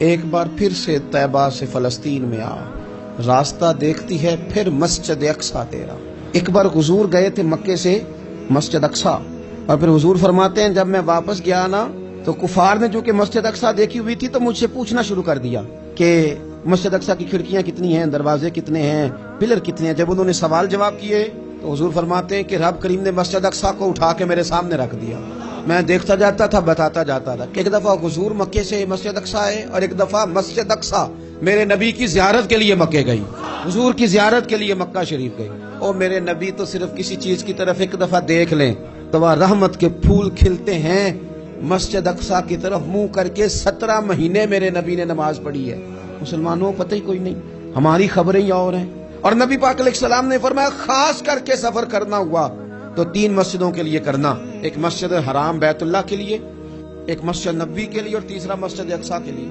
एक बार फिर से तैबा से फलस्तीन में आ, रास्ता देखती है फिर मस्जिद अक्सा तेरा। एक बार हुजूर गए थे मक्के से मस्जिद अक्सा, और फिर हुजूर फरमाते हैं जब मैं वापस गया ना तो कुफार ने जो कि मस्जिद अक्सा देखी हुई थी तो मुझसे पूछना शुरू कर दिया कि मस्जिद अक्सा की खिड़कियां कितनी हैं, दरवाजे कितने हैं, पिलर कितने हैं। जब उन्होंने सवाल जवाब किए तो हुजूर फरमाते हैं कि रब करीम ने मस्जिद अक्सा को उठा के मेरे सामने रख दिया। मैं देखता जाता था, बताता जाता था। एक दफा हुजूर मक्के से मस्जिद अक्सा आए और एक दफा मस्जिद अक्सा मेरे नबी की जियारत के लिए मक्के गई, हुजूर की जियारत के लिए मक्का शरीफ गई। और मेरे नबी तो सिर्फ किसी चीज की तरफ एक दफा देख लें तो वह रहमत के फूल खिलते हैं। मस्जिद अक्सा की तरफ मुंह करके 17 महीने मेरे नबी ने नमाज पढ़ी है। मुसलमानों को पता ही कोई नहीं, हमारी खबरें ही और हैं। और नबी पाक अलैहिस्सलाम ने फरमाया खास करके सफर करना हुआ तो 3 मस्जिदों के लिए करना, एक मस्जिद हराम बैतुल्लाह के लिए, एक मस्जिद नबवी के लिए और तीसरा मस्जिद अक्सा के लिए।